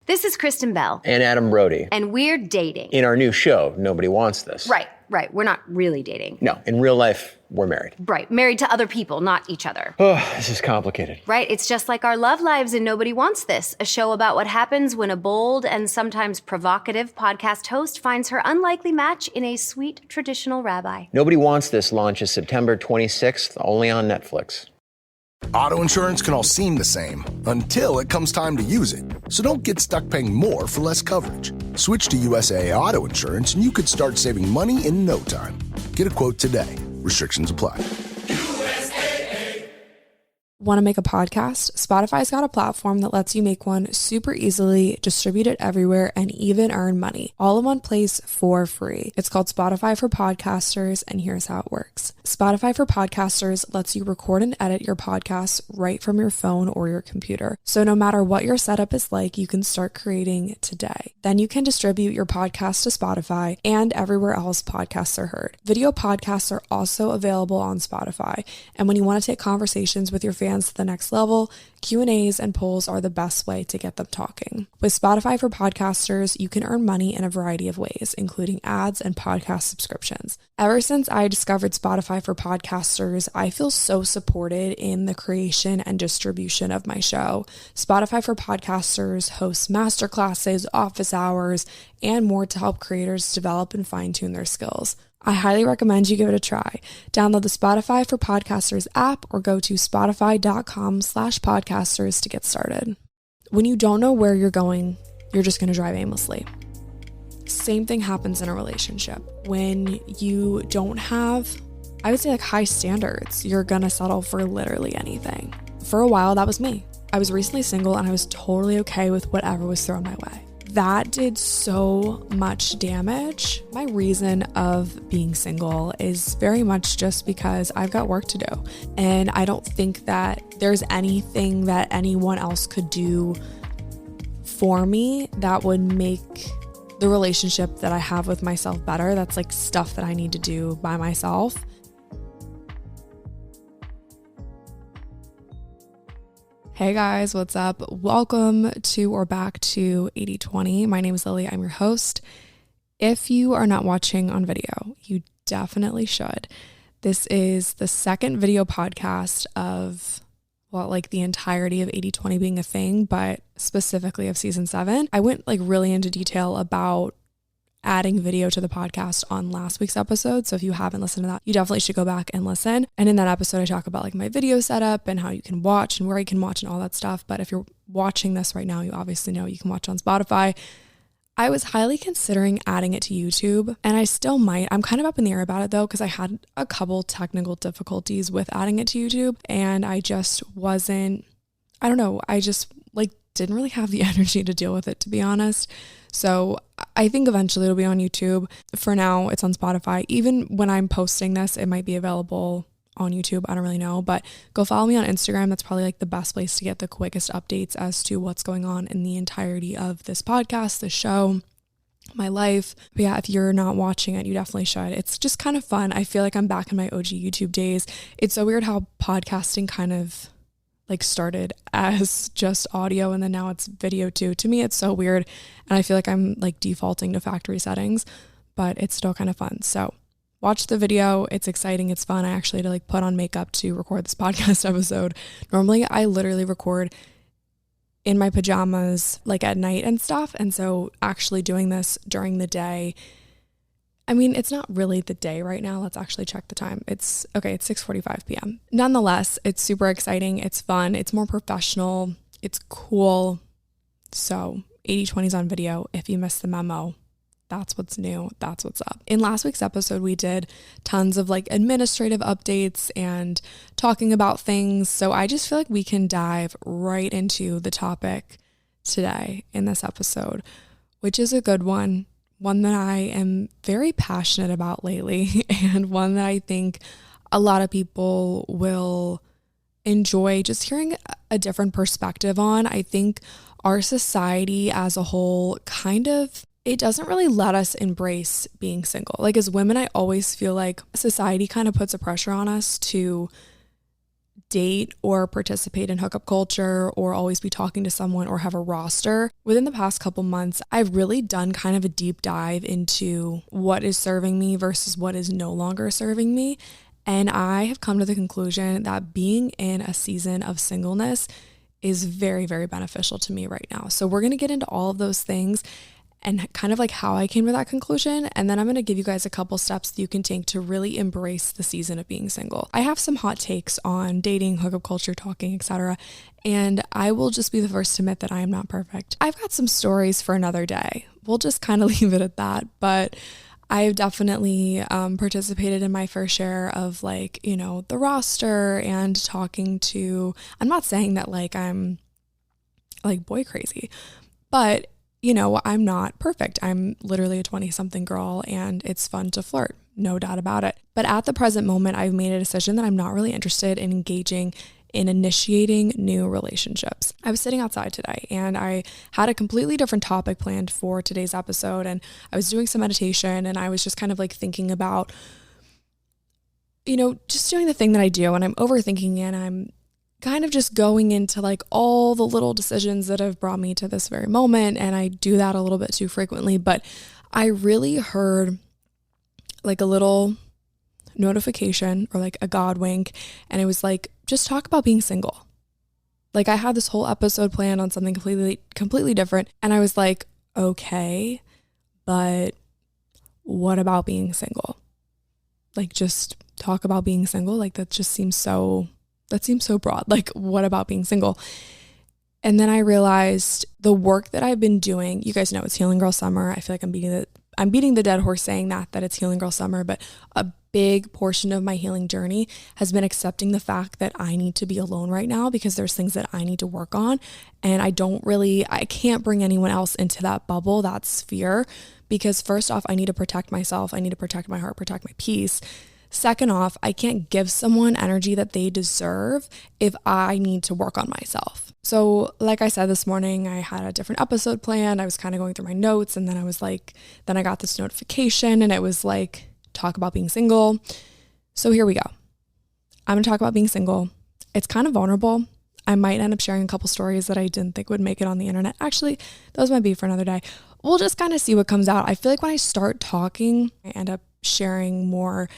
This is Kristen Bell. And Adam Brody. And we're dating. In our new show, Nobody Wants This. Right. We're not really dating. No, in real life, we're married. Right. Married to other people, not each other. Oh, this is complicated. Right. It's just like our love lives in Nobody Wants This, a show about what happens when a bold and sometimes provocative podcast host finds her unlikely match in a sweet traditional rabbi. Nobody Wants This launches September 26th, only on Netflix. Auto insurance can all seem the same until it comes time to use it. So don't get stuck paying more for less coverage. Switch to USAA Auto Insurance and you could start saving money in no time. Get a quote today. Restrictions apply. Want to make a podcast? Spotify's got a platform that lets you make one super easily, distribute it everywhere, and even earn money, all in one place for free. It's called Spotify for Podcasters, and here's how it works. Spotify for Podcasters lets you record and edit your podcasts right from your phone or your computer. So no matter what your setup is like, you can start creating today. Then you can distribute your podcast to Spotify and everywhere else podcasts are heard. Video podcasts are also available on Spotify, and when you want to take conversations with your fans to the next level, Q&As and polls are the best way to get them talking. With Spotify for Podcasters, you can earn money in a variety of ways, including ads and podcast subscriptions. Ever since I discovered Spotify for Podcasters, I feel so supported in the creation and distribution of my show. Spotify for Podcasters hosts masterclasses, office hours, and more to help creators develop and fine-tune their skills. I highly recommend you give it a try. Download the Spotify for Podcasters app or go to spotify.com/podcasters to get started. When you don't know where you're going, you're just going to drive aimlessly. Same thing happens in a relationship. When you don't have, I would say, like high standards, you're going to settle for literally anything. For a while, that was me. I was recently single and I was totally okay with whatever was thrown my way. That did so much damage. My reason of being single is very much just because I've got work to do. And I don't think that there's anything that anyone else could do for me that would make the relationship that I have with myself better. That's like stuff that I need to do by myself. Hey guys, what's up? Welcome to or back to 80/20. My name is Lily. I'm your host. If you are not watching on video, you definitely should. This is the second video podcast of, well, like the entirety of 80/20 being a thing, but specifically of season 7. I went like really into detail about adding video to the podcast on last week's episode. So if you haven't listened to that, you definitely should go back and listen. And in that episode, I talk about like my video setup and how you can watch and where you can watch and all that stuff. But if you're watching this right now, you obviously know you can watch on Spotify. I was highly considering adding it to YouTube, and I still might. I'm kind of up in the air about it though, because I had a couple technical difficulties with adding it to YouTube, and I just wasn't, I don't know, I just like didn't really have the energy to deal with it, to be honest. So I think eventually it'll be on YouTube. For now, it's on Spotify. Even when I'm posting this, it might be available on YouTube. I don't really know, but go follow me on Instagram. That's probably like the best place to get the quickest updates as to what's going on in the entirety of this podcast, this show, my life. But yeah, if you're not watching it, you definitely should. It's just kind of fun. I feel like I'm back in my OG YouTube days. It's so weird how podcasting kind of like started as just audio and then now it's video too. To me, it's so weird. And I feel like I'm like defaulting to factory settings, but it's still kind of fun. So watch the video. It's exciting. It's fun. I actually had to like put on makeup to record this podcast episode. Normally I literally record in my pajamas like at night and stuff. And so actually doing this during the day, I mean, it's not really the day right now. Let's actually check the time. It's 6:45 p.m. Nonetheless, it's super exciting. It's fun. It's more professional. It's cool. So 80/20 is on video. If you missed the memo, that's what's new. That's what's up. In last week's episode, we did tons of like administrative updates and talking about things. So I just feel like we can dive right into the topic today in this episode, which is a good one. One that I am very passionate about lately, and one that I think a lot of people will enjoy just hearing a different perspective on. I think our society as a whole it doesn't really let us embrace being single. Like as women, I always feel like society kind of puts a pressure on us to date or participate in hookup culture or always be talking to someone or have a roster. Within the past couple months, I've really done kind of a deep dive into what is serving me versus what is no longer serving me. And I have come to the conclusion that being in a season of singleness is very, very beneficial to me right now. So we're going to get into all of those things and kind of like how I came to that conclusion. And then I'm going to give you guys a couple steps that you can take to really embrace the season of being single. I have some hot takes on dating, hookup culture, talking, etc. And I will just be the first to admit that I am not perfect. I've got some stories for another day. We'll just kind of leave it at that. But I've definitely participated in my fair share of like, you know, the roster and talking to, I'm not saying that like I'm like boy crazy, but you know, I'm not perfect. I'm literally a 20-something girl and it's fun to flirt, no doubt about it. But at the present moment, I've made a decision that I'm not really interested in engaging in initiating new relationships. I was sitting outside today and I had a completely different topic planned for today's episode, and I was doing some meditation and I was just kind of like thinking about, you know, just doing the thing that I do, and I'm overthinking and I'm kind of just going into like all the little decisions that have brought me to this very moment. And I do that a little bit too frequently, but I really heard like a little notification or like a God wink. And it was like, just talk about being single. Like I had this whole episode planned on something completely different. And I was like, okay, but what about being single? Like just talk about being single. Like that seems so broad. Like, what about being single? And then I realized the work that I've been doing, you guys know it's Healing Girl Summer. I feel like I'm beating the dead horse saying that it's Healing Girl Summer, but a big portion of my healing journey has been accepting the fact that I need to be alone right now because there's things that I need to work on. And I can't bring anyone else into that bubble, that sphere, because first off, I need to protect myself. I need to protect my heart, protect my peace. Second off, I can't give someone energy that they deserve if I need to work on myself. So like I said this morning, I had a different episode planned. I was kind of going through my notes and then I got this notification and it was like, talk about being single. So here we go. I'm going to talk about being single. It's kind of vulnerable. I might end up sharing a couple stories that I didn't think would make it on the internet. Actually, those might be for another day. We'll just kind of see what comes out. I feel like when I start talking, I end up sharing more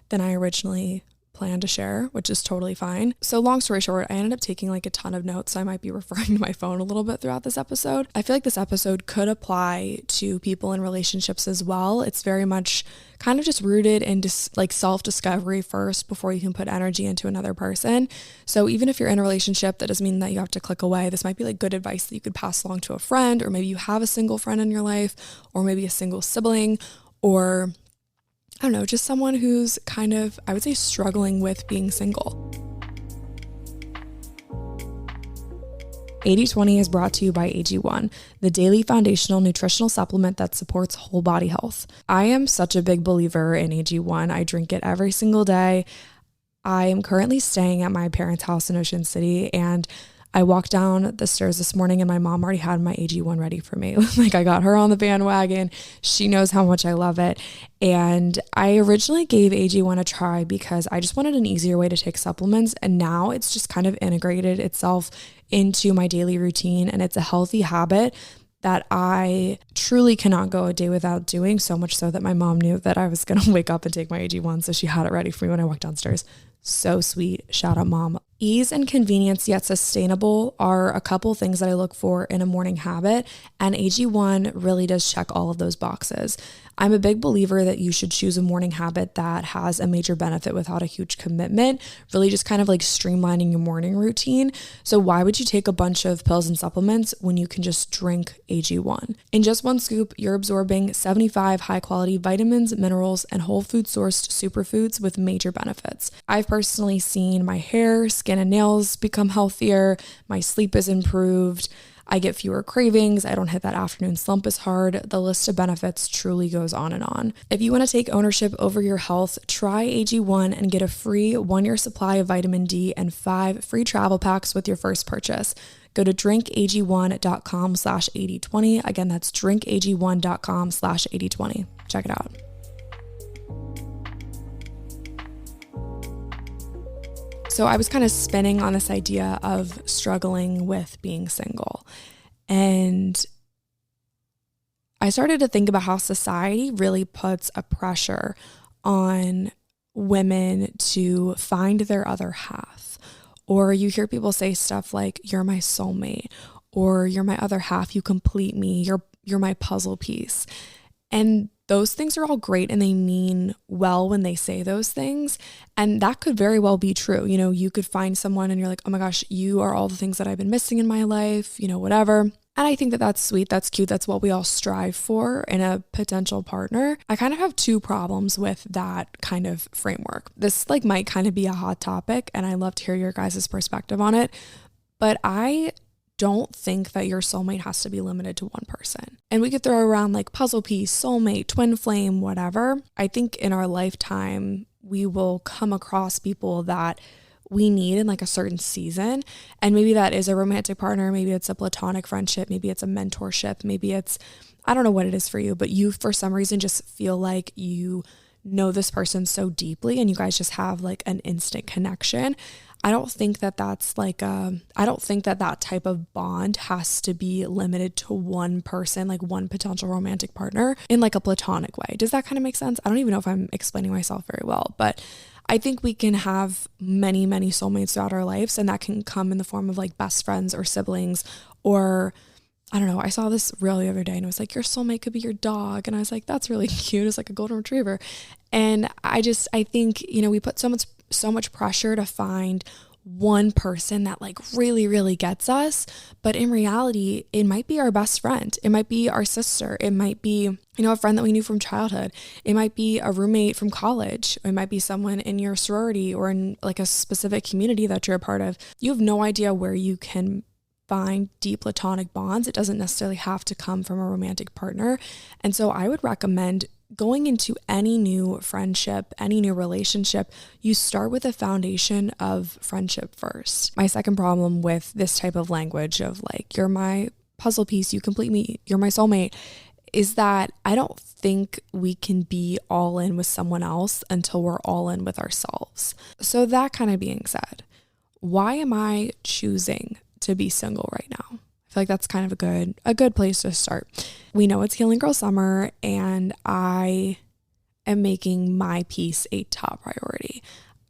than I originally planned to share, which is totally fine. So long story short, I ended up taking like a ton of notes. So I might be referring to my phone a little bit throughout this episode. I feel like this episode could apply to people in relationships as well. It's very much kind of just rooted in like self-discovery first before you can put energy into another person. So even if you're in a relationship, that doesn't mean that you have to click away. This might be like good advice that you could pass along to a friend, or maybe you have a single friend in your life, or maybe a single sibling, or I don't know, just someone who's kind of, I would say, struggling with being single. 80/20 is brought to you by AG1, the daily foundational nutritional supplement that supports whole body health. I am such a big believer in AG1. I drink it every single day. I am currently staying at my parents' house in Ocean City, and I walked down the stairs this morning and my mom already had my AG1 ready for me. Like I got her on the bandwagon. She knows how much I love it. And I originally gave AG1 a try because I just wanted an easier way to take supplements. And now it's just kind of integrated itself into my daily routine. And it's a healthy habit that I truly cannot go a day without doing, so much so that my mom knew that I was going to wake up and take my AG1. So she had it ready for me when I walked downstairs. So sweet. Shout out, mom. Ease and convenience yet sustainable are a couple things that I look for in a morning habit, and AG1 really does check all of those boxes. I'm a big believer that you should choose a morning habit that has a major benefit without a huge commitment, really just kind of like streamlining your morning routine. So why would you take a bunch of pills and supplements when you can just drink AG1? In just one scoop, you're absorbing 75 high quality vitamins, minerals, and whole food sourced superfoods with major benefits. I've personally seen my hair, skin, and nails become healthier. My sleep is improved. I get fewer cravings. I don't hit that afternoon slump as hard. The list of benefits truly goes on and on. If you want to take ownership over your health, try AG1 and get a free 1-year supply of vitamin D and 5 free travel packs with your first purchase. Go to drinkag1.com/8020. Again, that's drinkag1.com/8020. Check it out. So I was kind of spinning on this idea of struggling with being single. And I started to think about how society really puts a pressure on women to find their other half. Or you hear people say stuff like, you're my soulmate, or you're my other half, you complete me, you're my puzzle piece. And those things are all great and they mean well when they say those things. And that could very well be true. You know, you could find someone and you're like, oh my gosh, you are all the things that I've been missing in my life, you know, whatever. And I think that that's sweet. That's cute. That's what we all strive for in a potential partner. I kind of have two problems with that kind of framework. This like might kind of be a hot topic and I love to hear your guys' perspective on it. But I don't think that your soulmate has to be limited to one person. And we could throw around like puzzle piece, soulmate, twin flame, whatever. I think in our lifetime, we will come across people that we need in like a certain season. And maybe that is a romantic partner. Maybe it's a platonic friendship. Maybe it's a mentorship. Maybe it's, I don't know what it is for you, but you for some reason just feel like you know this person so deeply and you guys just have like an instant connection. I don't think that that's like I don't think that that type of bond has to be limited to one person, like one potential romantic partner in like a platonic way. Does that kind of make sense? I don't even know if I'm explaining myself very well, but I think we can have many, many soulmates throughout our lives, and that can come in the form of like best friends or siblings, or I don't know. I saw this reel the other day and it was like, your soulmate could be your dog. And I was like, that's really cute. It's like a golden retriever. And I think, you know, we put so much pressure to find one person that like really, really gets us. But in reality, it might be our best friend. It might be our sister. It might be, you know, a friend that we knew from childhood. It might be a roommate from college. It might be someone in your sorority or in like a specific community that you're a part of. You have no idea where you can find deep platonic bonds. It doesn't necessarily have to come from a romantic partner. And so I would recommend going into any new friendship, any new relationship, you start with a foundation of friendship first. My second problem with this type of language of like, you're my puzzle piece, you complete me, you're my soulmate, is that I don't think we can be all in with someone else until we're all in with ourselves. So that kind of being said, why am I choosing to be single right now? I feel like that's kind of a good place to start. We know it's Healing Girl Summer and I am making my peace a top priority.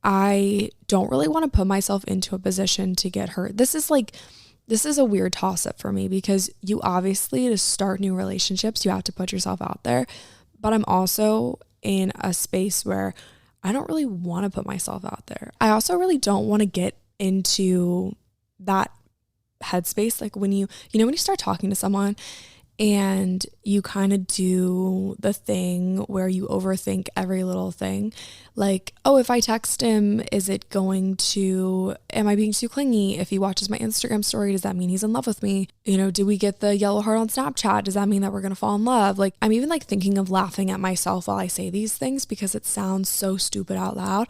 I don't really want to put myself into a position to get hurt. This is a weird toss-up for me because you obviously, to start new relationships, you have to put yourself out there. But I'm also in a space where I don't really want to put myself out there. I also really don't want to get into that headspace. Like when you start talking to someone and you kind of do the thing where you overthink every little thing. Like, oh, if I text him, am I being too clingy? If he watches my Instagram story, does that mean he's in love with me? You know, do we get the yellow heart on Snapchat? Does that mean that we're going to fall in love? Like, I'm even like thinking of laughing at myself while I say these things because it sounds so stupid out loud.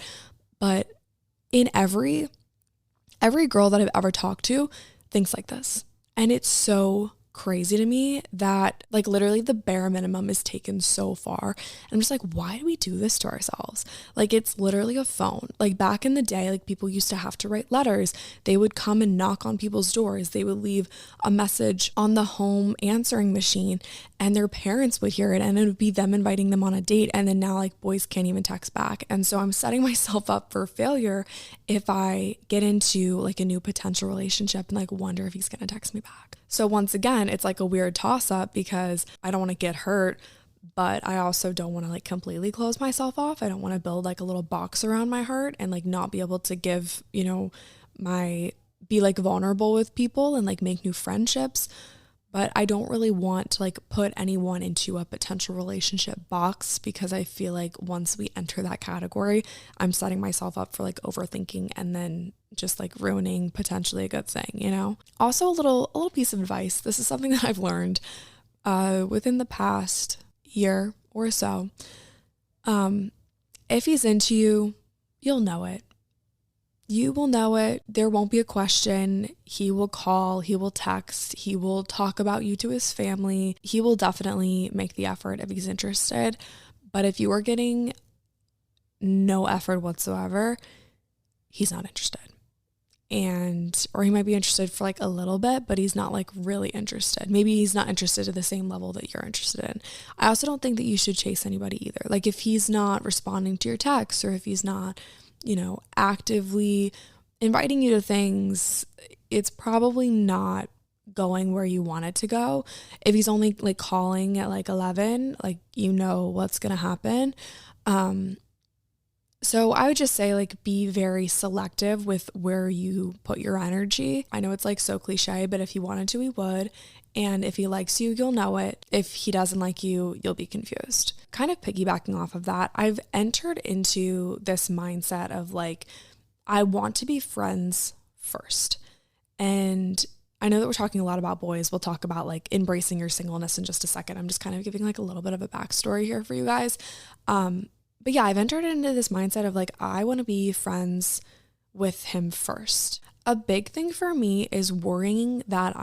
But in every girl that I've ever talked to thinks like this. And it's so crazy to me that like literally the bare minimum is taken so far. And I'm just like, why do we do this to ourselves? Like it's literally a phone. Like back in the day, like people used to have to write letters. They would come and knock on people's doors. They would leave a message on the home answering machine and their parents would hear it and it would be them inviting them on a date. And then now like boys can't even text back. And so I'm setting myself up for failure if I get into like a new potential relationship and like wonder if he's going to text me back. So once again, it's like a weird toss up because I don't want to get hurt, but I also don't want to like completely close myself off. I don't want to build like a little box around my heart and like not be able to give, you know, be like vulnerable with people and like make new friendships. But I don't really want to like put anyone into a potential relationship box because I feel like once we enter that category, I'm setting myself up for like overthinking and then just like ruining potentially a good thing, you know? Also a little piece of advice. This is something that I've learned within the past year or so. If he's into you, you'll know it. You will know it. There won't be a question. He will call, he will text, he will talk about you to his family. He will definitely make the effort if he's interested. But if you are getting no effort whatsoever, he's not interested. or he might be interested for like a little bit, but he's not like really interested. Maybe he's not interested at the same level that you're interested in. I also don't think that you should chase anybody either. Like if he's not responding to your texts, or if he's not, actively inviting you to things, it's probably not going where you want it to go. If he's only like calling at like 11, like what's going to happen. So I would just say like be very selective with where you put your energy. I know it's like so cliche, but if he wanted to, he would. And if he likes you, you'll know it. If he doesn't like you, you'll be confused. Kind of piggybacking off of that, I've entered into this mindset of like, I want to be friends first. And I know that we're talking a lot about boys. We'll talk about like embracing your singleness in just a second. I'm just kind of giving like a little bit of a backstory here for you guys. But yeah, I've entered into this mindset of like, I want to be friends with him first. A big thing for me is worrying that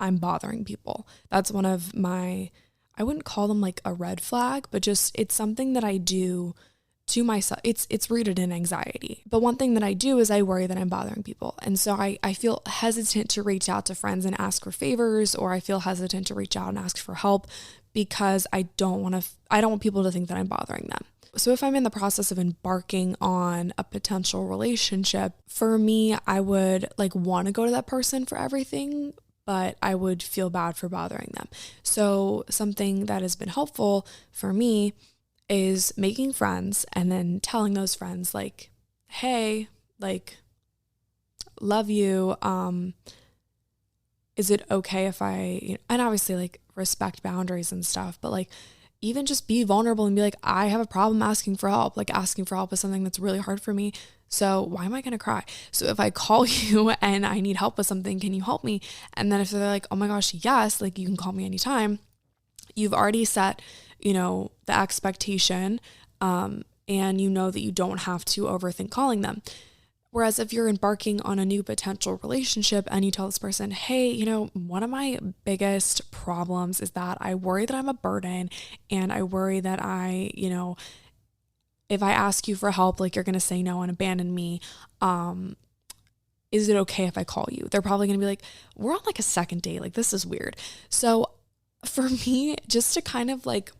I'm bothering people. That's one of my, I wouldn't call them like a red flag, but just it's something that I do to myself. It's rooted in anxiety. But one thing that I do is I worry that I'm bothering people. And so I feel hesitant to reach out to friends and ask for favors, or I feel hesitant to reach out and ask for help because I don't want people to think that I'm bothering them. So if I'm in the process of embarking on a potential relationship, for me, I would like want to go to that person for everything, but I would feel bad for bothering them. So something that has been helpful for me is making friends and then telling those friends like, hey, like, love you. Is it okay if and obviously like respect boundaries and stuff, but like, even just be vulnerable and be like, I have a problem asking for help. Like asking for help is something that's really hard for me. So why am I going to cry? So if I call you and I need help with something, can you help me? And then if they're like, oh my gosh, yes, like you can call me anytime. You've already set, the expectation, and you know that you don't have to overthink calling them. Whereas if you're embarking on a new potential relationship and you tell this person, hey, one of my biggest problems is that I worry that I'm a burden, and I worry that if I ask you for help, like you're going to say no and abandon me. Is it okay if I call you? They're probably going to be like, we're on like a second date. Like this is weird. So for me, just to kind of like,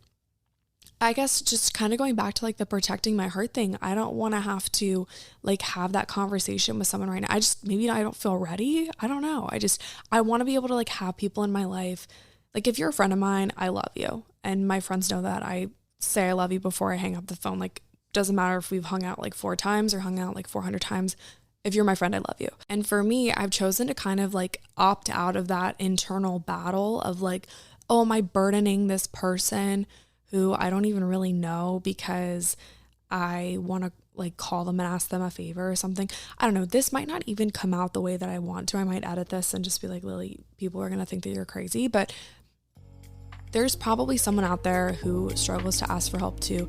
I guess just kind of going back to like the protecting my heart thing. I don't want to have to like have that conversation with someone right now. Maybe I don't feel ready. I don't know. I want to be able to like have people in my life. Like if you're a friend of mine, I love you. And my friends know that. I say I love you before I hang up the phone. Like doesn't matter if we've hung out like 4 times or hung out like 400 times. If you're my friend, I love you. And for me, I've chosen to kind of like opt out of that internal battle of like, oh, am I burdening this person who I don't even really know because I want to like call them and ask them a favor or something. I don't know. This might not even come out the way that I want to. I might edit this and just be like, Lily, people are going to think that you're crazy. But there's probably someone out there who struggles to ask for help too.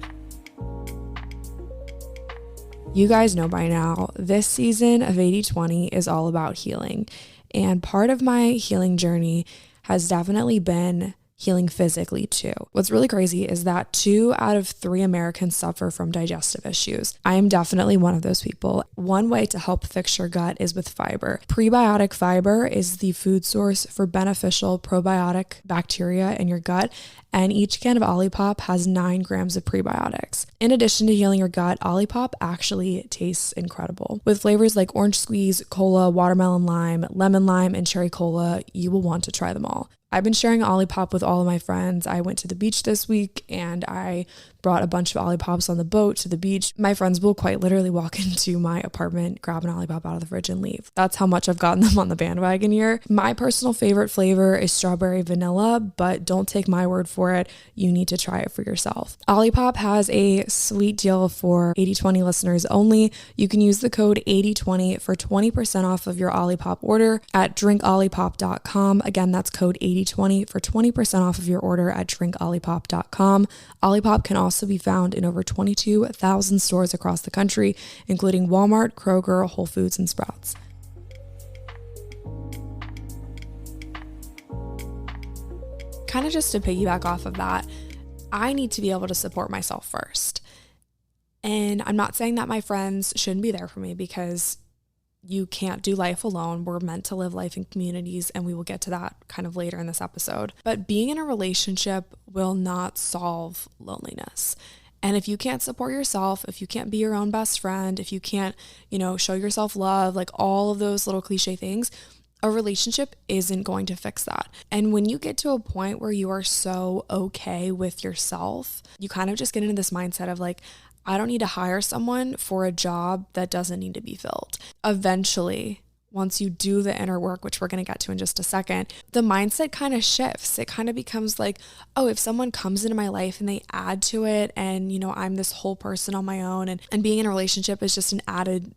You guys know by now, this season of 80/20 is all about healing. And part of my healing journey has definitely been healing physically too. What's really crazy is that 2 out of 3 Americans suffer from digestive issues. I am definitely one of those people. One way to help fix your gut is with fiber. Prebiotic fiber is the food source for beneficial probiotic bacteria in your gut, and each can of Olipop has 9 grams of prebiotics. In addition to healing your gut, Olipop actually tastes incredible. With flavors like orange squeeze, cola, watermelon lime, lemon lime, and cherry cola, you will want to try them all. I've been sharing Olipop with all of my friends. I went to the beach this week and I brought a bunch of Olipops on the boat to the beach. My friends will quite literally walk into my apartment, grab an Olipop out of the fridge and leave. That's how much I've gotten them on the bandwagon here. My personal favorite flavor is strawberry vanilla, but don't take my word for it. You need to try it for yourself. Olipop has a sweet deal for 80/20 listeners only. You can use the code 80/20 for 20% off of your Olipop order at drinkolipop.com. Again, that's code 80/20 for 20% off of your order at drinkolipop.com. Olipop can also be found in over 22,000 stores across the country, including Walmart, Kroger, Whole Foods, and Sprouts. Kind of just to piggyback off of that, I need to be able to support myself first. And I'm not saying that my friends shouldn't be there for me, because you can't do life alone. We're meant to live life in communities, and we will get to that kind of later in this episode. But being in a relationship will not solve loneliness. And if you can't support yourself, if you can't be your own best friend, if you can't, show yourself love, like all of those little cliche things, a relationship isn't going to fix that. And when you get to a point where you are so okay with yourself, you kind of just get into this mindset of like, I don't need to hire someone for a job that doesn't need to be filled. Eventually, once you do the inner work, which we're going to get to in just a second, the mindset kind of shifts. It kind of becomes like, oh, if someone comes into my life and they add to it and, I'm this whole person on my own and being in a relationship is just an added,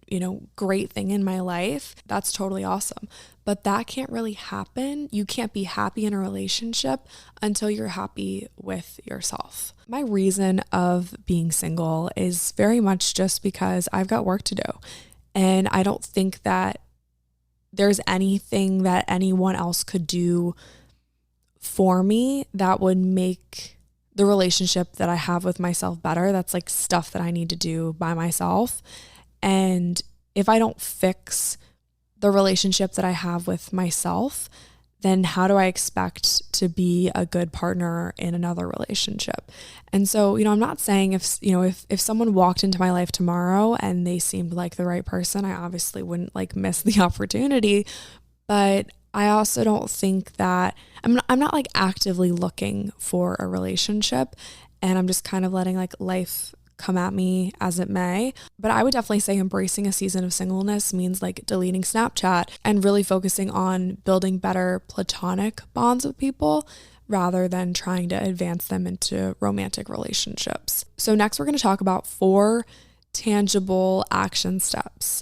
great thing in my life, that's totally awesome. But that can't really happen. You can't be happy in a relationship until you're happy with yourself. My reason of being single is very much just because I've got work to do. And I don't think that there's anything that anyone else could do for me that would make the relationship that I have with myself better. That's like stuff that I need to do by myself. And if I don't fix the relationship that I have with myself, then how do I expect to be a good partner in another relationship? And so, I'm not saying if someone walked into my life tomorrow and they seemed like the right person, I obviously wouldn't like miss the opportunity, but I also don't think that I'm not like actively looking for a relationship, and I'm just kind of letting like life come at me as it may. But I would definitely say embracing a season of singleness means like deleting Snapchat and really focusing on building better platonic bonds with people rather than trying to advance them into romantic relationships. So next we're going to talk about 4 tangible action steps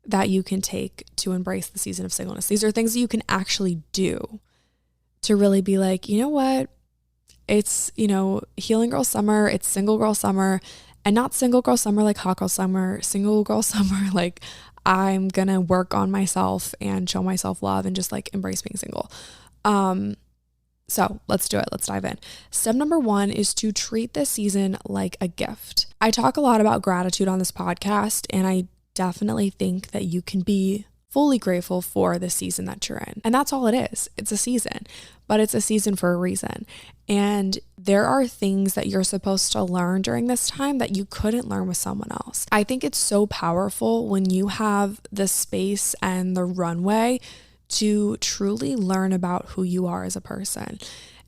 that you can take to embrace the season of singleness. These are things that you can actually do to really be like, you know what? It's, healing girl summer, it's single girl summer. And not single girl summer like hot girl summer, single girl summer like I'm gonna work on myself and show myself love and just like embrace being single. So let's do it. Let's dive in. Step number 1 is to treat this season like a gift. I talk a lot about gratitude on this podcast, and I definitely think that you can be fully grateful for the season that you're in. And that's all it is. It's a season, but it's a season for a reason. And there are things that you're supposed to learn during this time that you couldn't learn with someone else. I think it's so powerful when you have the space and the runway to truly learn about who you are as a person.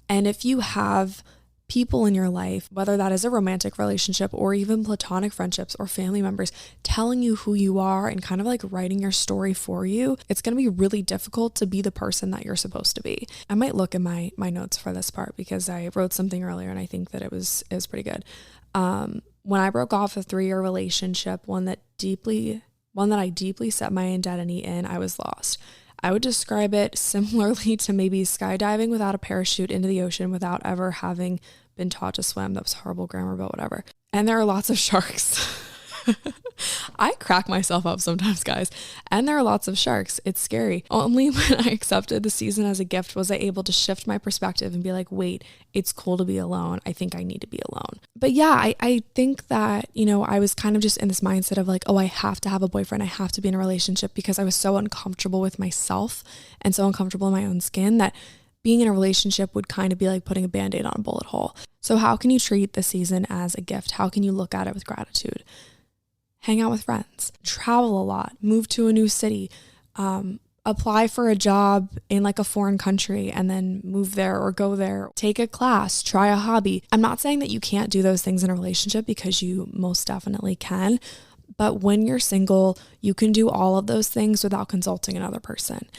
And if you have people in your life, whether that is a romantic relationship or even platonic friendships or family members telling you who you are and kind of like writing your story for you, it's going to be really difficult to be the person that you're supposed to be. I might look at my notes for this part because I wrote something earlier and I think that it was pretty good. When I broke off a 3-year relationship, one that I deeply set my identity in, I was lost. I would describe it similarly to maybe skydiving without a parachute into the ocean without ever having been taught to swim. That was horrible grammar, but whatever. And there are lots of sharks. I crack myself up sometimes, guys. And there are lots of sharks. It's scary. Only when I accepted the season as a gift was I able to shift my perspective and be like, wait, it's cool to be alone. I think I need to be alone. But yeah, I think that, I was kind of just in this mindset of like, oh, I have to have a boyfriend. I have to be in a relationship because I was so uncomfortable with myself and so uncomfortable in my own skin that being in a relationship would kind of be like putting a Band-Aid on a bullet hole. So how can you treat the season as a gift? How can you look at it with gratitude? Hang out with friends, travel a lot, move to a new city, apply for a job in like a foreign country and then move there or go there, take a class, try a hobby. I'm not saying that you can't do those things in a relationship because you most definitely can. But when you're single, you can do all of those things without consulting another person.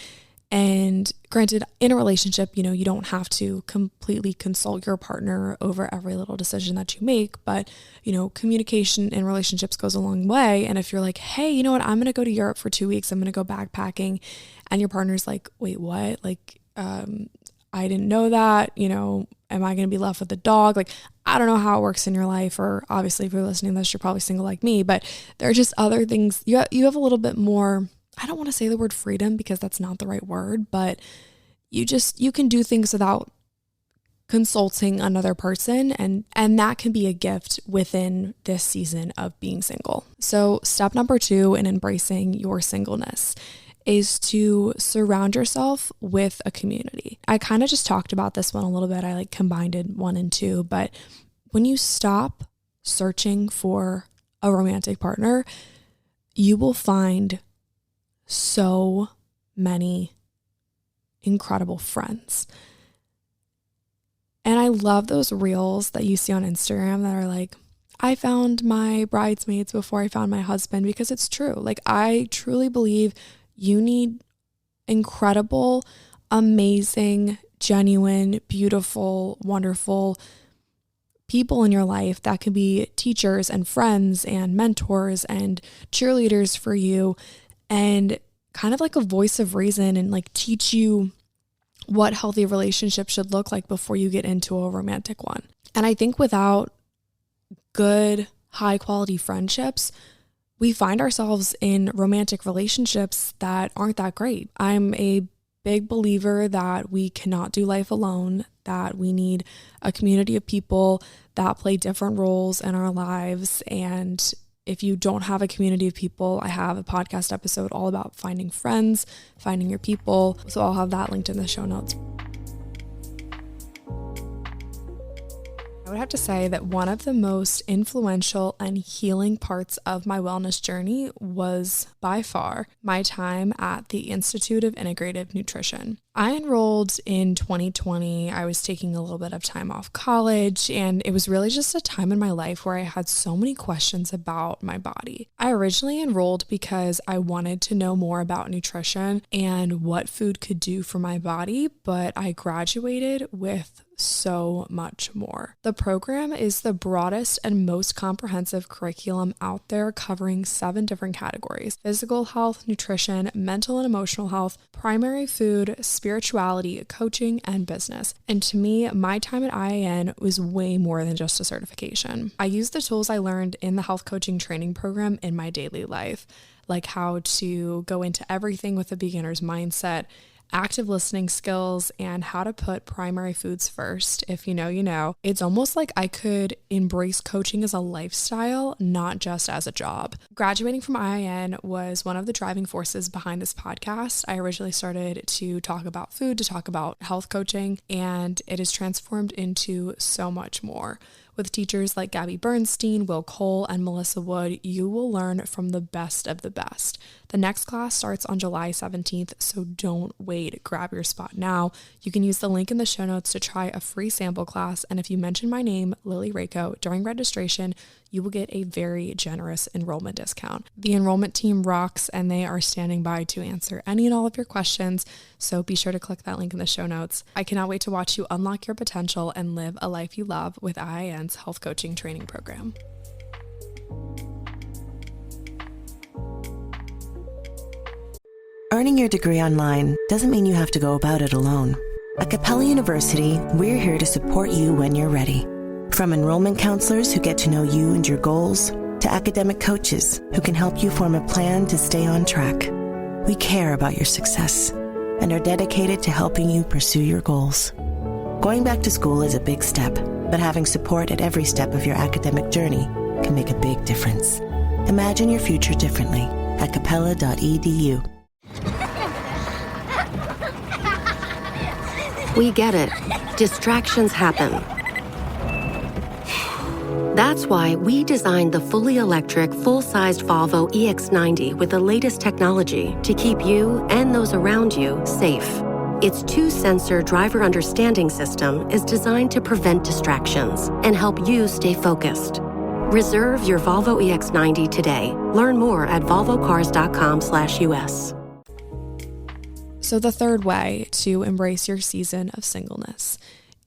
And granted, in a relationship, you don't have to completely consult your partner over every little decision that you make, but, communication in relationships goes a long way. And if you're like, hey, you know what, I'm going to go to Europe for 2 weeks, I'm going to go backpacking. And your partner's like, wait, what? Like, I didn't know that, am I going to be left with the dog? Like, I don't know how it works in your life, or obviously if you're listening to this, you're probably single like me, but there are just other things. You have a little bit more, I don't want to say the word freedom because that's not the right word, but you can do things without consulting another person, and that can be a gift within this season of being single. So step number 2 in embracing your singleness is to surround yourself with a community. I kind of just talked about this one a little bit. I like combined it 1 and 2, but when you stop searching for a romantic partner, you will find so many incredible friends. And I love those reels that you see on Instagram that are like, I found my bridesmaids before I found my husband, because it's true. Like, I truly believe you need incredible, amazing, genuine, beautiful, wonderful people in your life that can be teachers and friends and mentors and cheerleaders for you, and kind of like a voice of reason, and like teach you what healthy relationships should look like before you get into a romantic one. And I think without good, high quality friendships, we find ourselves in romantic relationships that aren't that great. I'm a big believer that we cannot do life alone, that we need a community of people that play different roles in our lives. And if you don't have a community of people, I have a podcast episode all about finding friends, finding your people. So I'll have that linked in the show notes. I would have to say that one of the most influential and healing parts of my wellness journey was by far my time at the Institute of Integrative Nutrition. I enrolled in 2020. I was taking a little bit of time off college, and it was really just a time in my life where I had so many questions about my body. I originally enrolled because I wanted to know more about nutrition and what food could do for my body, but I graduated with so much more. The program is the broadest and most comprehensive curriculum out there, covering 7 different categories: physical health, nutrition, mental and emotional health, primary food, spirituality, coaching, and business. And to me, my time at IAN was way more than just a certification. I used the tools I learned in the health coaching training program in my daily life, like how to go into everything with a beginner's mindset, active listening skills, and how to put primary foods first. If you know, you know. It's almost like I could embrace coaching as a lifestyle, not just as a job. Graduating from IIN was one of the driving forces behind this podcast. I originally started to talk about food, to talk about health coaching, and it has transformed into so much more. With teachers like Gabby Bernstein, Will Cole, and Melissa Wood, you will learn from the best of the best. The next class starts on July 17th, so don't wait. Grab your spot now. You can use the link in the show notes to try a free sample class, and if you mention my name, Lily Rako, during registration, you will get a very generous enrollment discount. The enrollment team rocks, and they are standing by to answer any and all of your questions, so be sure to click that link in the show notes. I cannot wait to watch you unlock your potential and live a life you love with IIN's health coaching training program. Earning your degree online doesn't mean you have to go about it alone. At Capella University, we're here to support you when you're ready. From enrollment counselors who get to know you and your goals, to academic coaches who can help you form a plan to stay on track. We care about your success and are dedicated to helping you pursue your goals. Going back to school is a big step, but having support at every step of your academic journey can make a big difference. Imagine your future differently at capella.edu. We get it. Distractions happen. That's why we designed the fully electric, full-sized Volvo EX90 with the latest technology to keep you and those around you safe. Its 2-sensor driver understanding system is designed to prevent distractions and help you stay focused. Reserve your Volvo EX90 today. Learn more at volvocars.com/US. So the third way to embrace your season of singleness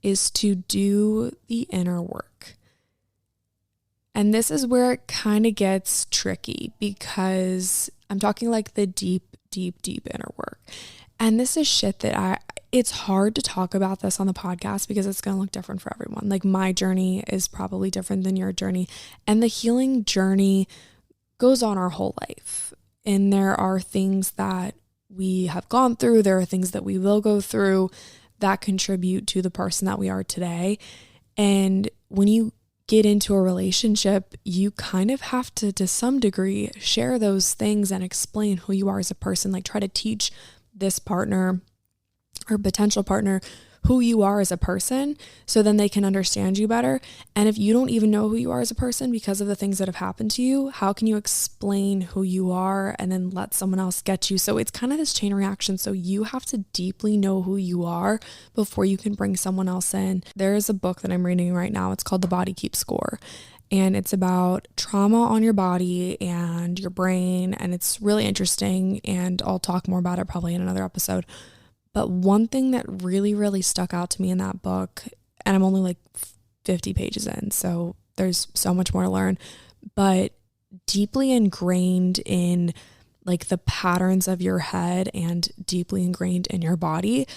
is to do the inner work. And this is where it kind of gets tricky, because I'm talking like the deep, deep, deep inner work. And this is shit that it's hard to talk about this on the podcast because it's going to look different for everyone. Like, my journey is probably different than your journey. And the healing journey goes on our whole life. And there are things that we have gone through. There are things that we will go through. that contribute to the person that we are today. And when you get into a relationship, you kind of have to some degree, share those things and explain who you are as a person. Like try to teach this partner or potential partner who you are as a person, so then they can understand you better. And if you don't even know who you are as a person because of the things that have happened to you, how can you explain who you are and then let someone else get you? So it's kind of this chain reaction. So you have to deeply know who you are before you can bring someone else in. There is a book that I'm reading right now. It's called The Body Keeps Score. And it's about trauma on your body and your brain. And it's really interesting. And I'll talk more about it probably in another episode. But one thing that really, really stuck out to me in that book, and I'm only like 50 pages in, so there's so much more to learn, but deeply ingrained in like the patterns of your head and deeply ingrained in your body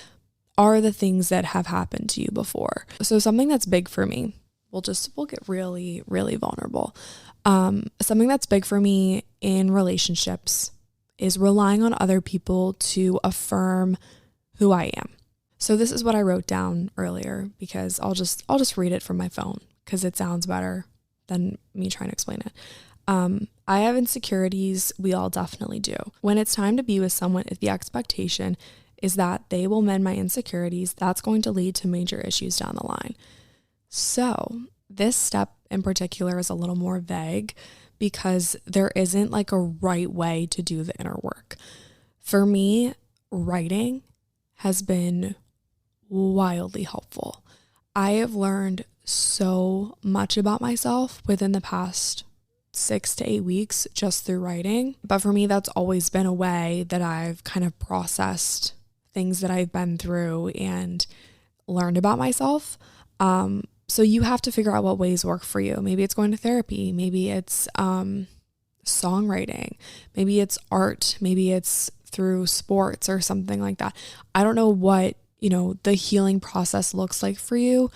are the things that have happened to you before. So something that's big for me, we'll get really, really vulnerable. Something that's big for me in relationships is relying on other people to affirm who I am. So this is what I wrote down earlier, because I'll just read it from my phone because it sounds better than me trying to explain it. I have insecurities. We all definitely do. When it's time to be with someone, if the expectation is that they will mend my insecurities, that's going to lead to major issues down the line. So this step in particular is a little more vague because there isn't like a right way to do the inner work. For me, writing has been wildly helpful. I have learned so much about myself within the past 6 to 8 weeks just through writing. But for me, that's always been a way that I've kind of processed things that I've been through and learned about myself. So you have to figure out what ways work for you. Maybe it's going to therapy. Maybe it's songwriting. Maybe it's art. Maybe it's through sports or something like that. I don't know what, the healing process looks like for you,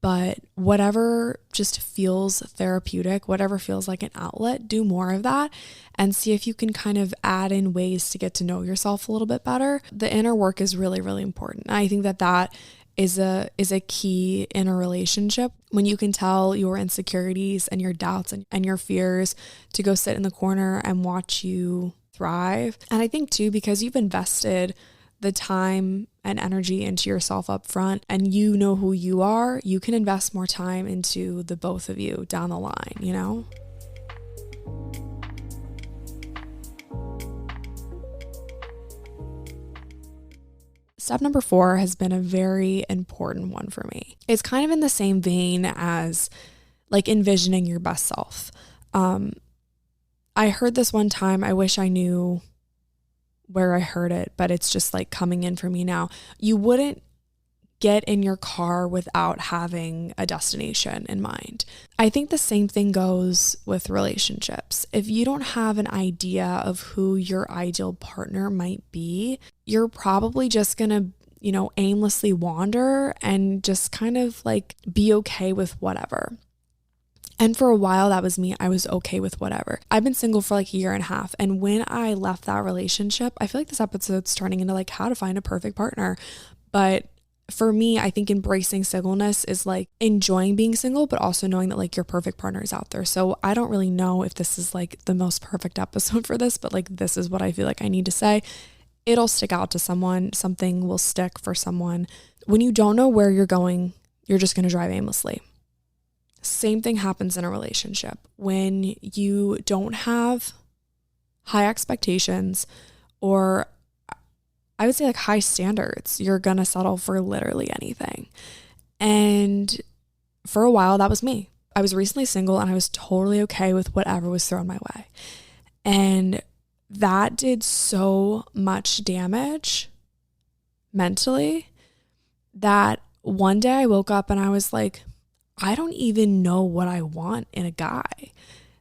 but whatever just feels therapeutic, whatever feels like an outlet, do more of that and see if you can kind of add in ways to get to know yourself a little bit better. The inner work is really, really important. I think that is a key in a relationship, when you can tell your insecurities and your doubts and your fears to go sit in the corner and watch you thrive. And I think too, because you've invested the time and energy into yourself up front and you know who you are, you can invest more time into the both of you down the line, Step number 4 has been a very important one for me. It's kind of in the same vein as like envisioning your best self. I heard this one time. I wish I knew where I heard it, but it's just like coming in for me now. You wouldn't get in your car without having a destination in mind. I think the same thing goes with relationships. If you don't have an idea of who your ideal partner might be, you're probably just going to, aimlessly wander and just kind of like be okay with whatever. And for a while, that was me. I was okay with whatever. I've been single for like 1.5 years. And when I left that relationship, I feel like this episode's turning into like how to find a perfect partner. But for me, I think embracing singleness is like enjoying being single, but also knowing that like your perfect partner is out there. So I don't really know if this is like the most perfect episode for this, but like this is what I feel like I need to say. It'll stick out to someone. Something will stick for someone. When you don't know where you're going, you're just going to drive aimlessly. Same thing happens in a relationship. When you don't have high expectations, or I would say like high standards, you're going to settle for literally anything. And for a while, that was me. I was recently single and I was totally okay with whatever was thrown my way. And that did so much damage mentally that one day I woke up and I was like, I don't even know what I want in a guy.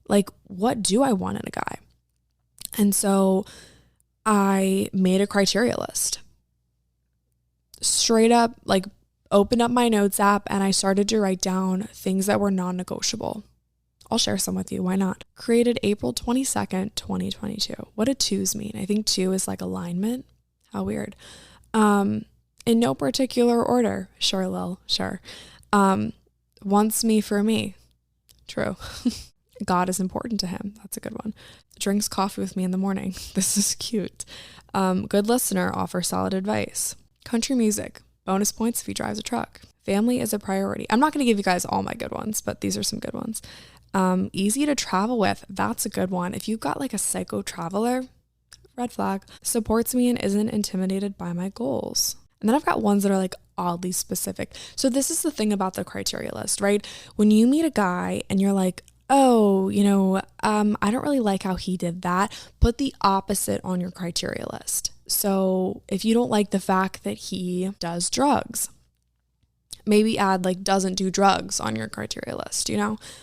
Like, what do I want in a guy? And so I made a criteria list. Straight up, like, opened up my notes app and I started to write down things that were non-negotiable. I'll share some with you. Why not? Created April 22nd, 2022. What do twos mean? I think 2 is like alignment. How weird. In no particular order. Sure, Lil, sure. Wants me for me. True. God is important to him. That's a good one. Drinks coffee with me in the morning. This is cute. Good listener, offers solid advice. Country music. Bonus points if he drives a truck. Family is a priority. I'm not going to give you guys all my good ones, but these are some good ones. Easy to travel with. That's a good one. If you've got like a psycho traveler, red flag. Supports me and isn't intimidated by my goals. And then I've got ones that are like oddly specific. So this is the thing about the criteria list, right? When you meet a guy and you're like, oh, I don't really like how he did that, put the opposite on your criteria list. So if you don't like the fact that he does drugs, maybe add like doesn't do drugs on your criteria list,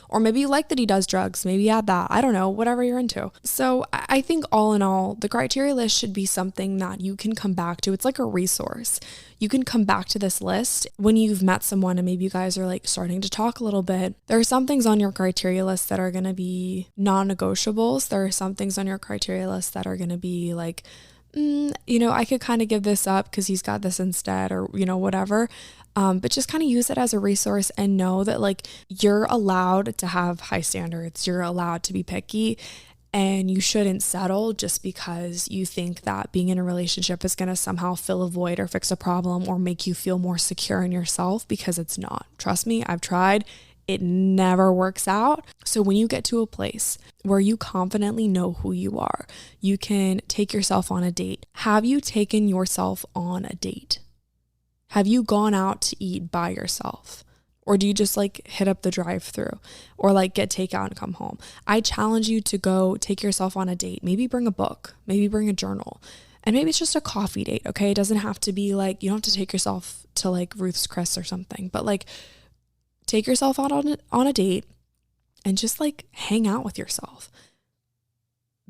or maybe you like that he does drugs, maybe add that. I don't know, whatever you're into. So I think all in all, the criteria list should be something that you can come back to. It's like a resource. You can come back to this list when you've met someone and maybe you guys are like starting to talk a little bit. There are some things on your criteria list that are going to be non-negotiables. There are some things on your criteria list that are going to be like, I could kind of give this up because he's got this instead, or, whatever. But just kind of use it as a resource and know that like you're allowed to have high standards. You're allowed to be picky, and you shouldn't settle just because you think that being in a relationship is going to somehow fill a void or fix a problem or make you feel more secure in yourself, because it's not. Trust me, I've tried. It never works out. So when you get to a place where you confidently know who you are, you can take yourself on a date. Have you taken yourself on a date? Have you gone out to eat by yourself? Or do you just like hit up the drive-thru or like get takeout and come home? I challenge you to go take yourself on a date. Maybe bring a book, maybe bring a journal, and maybe it's just a coffee date. Okay. It doesn't have to be like, you don't have to take yourself to like Ruth's Chris or something, but like take yourself out on a date and just like hang out with yourself.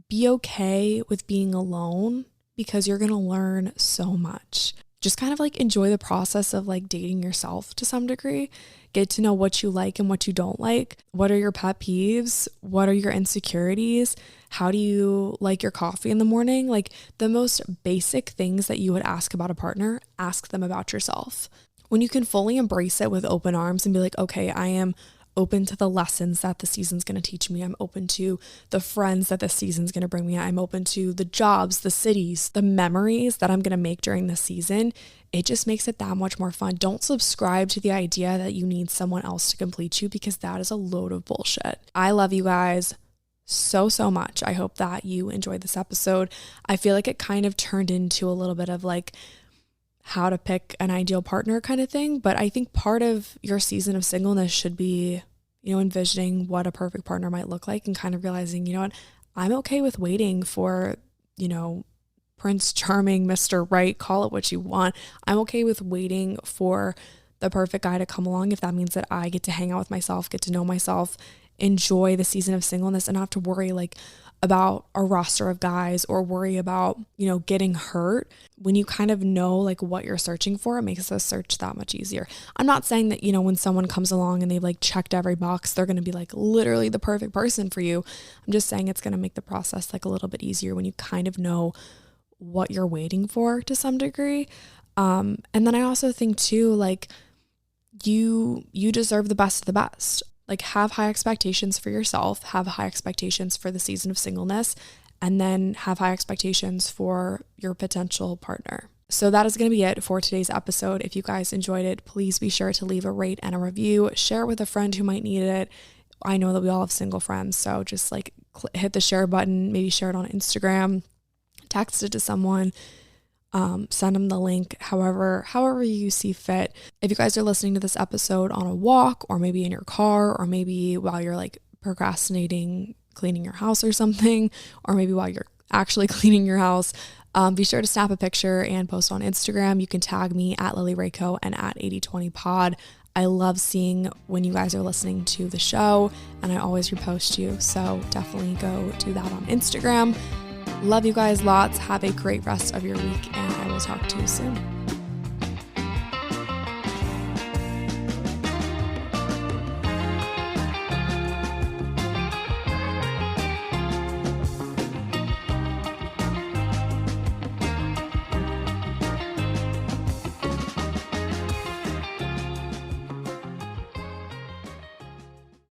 Be okay with being alone, because you're going to learn so much. Just kind of like enjoy the process of like dating yourself to some degree. Get to know what you like and what you don't like. What are your pet peeves? What are your insecurities? How do you like your coffee in the morning? Like the most basic things that you would ask about a partner, ask them about yourself. When you can fully embrace it with open arms and be like, okay, I am open to the lessons that the season's going to teach me. I'm open to the friends that the season's going to bring me. I'm open to the jobs, the cities, the memories that I'm going to make during the season. It just makes it that much more fun. Don't subscribe to the idea that you need someone else to complete you, because that is a load of bullshit. I love you guys so much. I hope that you enjoyed this episode. I feel like it kind of turned into a little bit of like how to pick an ideal partner kind of thing. But I think part of your season of singleness should be, envisioning what a perfect partner might look like and kind of realizing, I'm okay with waiting for, Prince Charming, Mr. Right, call it what you want. I'm okay with waiting for the perfect guy to come along if that means that I get to hang out with myself, get to know myself, enjoy the season of singleness, and not have to worry like about a roster of guys or worry about, getting hurt. When you kind of know like what you're searching for, it makes the search that much easier. I'm not saying that, when someone comes along and they've like checked every box, they're going to be like literally the perfect person for you. I'm just saying it's going to make the process like a little bit easier when you kind of know what you're waiting for to some degree. And then I also think too, like you deserve the best of the best. Like have high expectations for yourself, have high expectations for the season of singleness, and then have high expectations for your potential partner. So that is going to be it for today's episode. If you guys enjoyed it, please be sure to leave a rate and a review. Share it with a friend who might need it. I know that we all have single friends, so just like hit the share button, maybe share it on Instagram, text it to someone. Send them the link, however you see fit. If you guys are listening to this episode on a walk, or maybe in your car, or maybe while you're like procrastinating cleaning your house or something, or maybe while you're actually cleaning your house, be sure to snap a picture and post on Instagram. You can tag me at Lily Rayco and at 8020pod. I love seeing when you guys are listening to the show, and I always repost you. So definitely go do that on Instagram. Love you guys lots. Have a great rest of your week, and I will talk to you soon.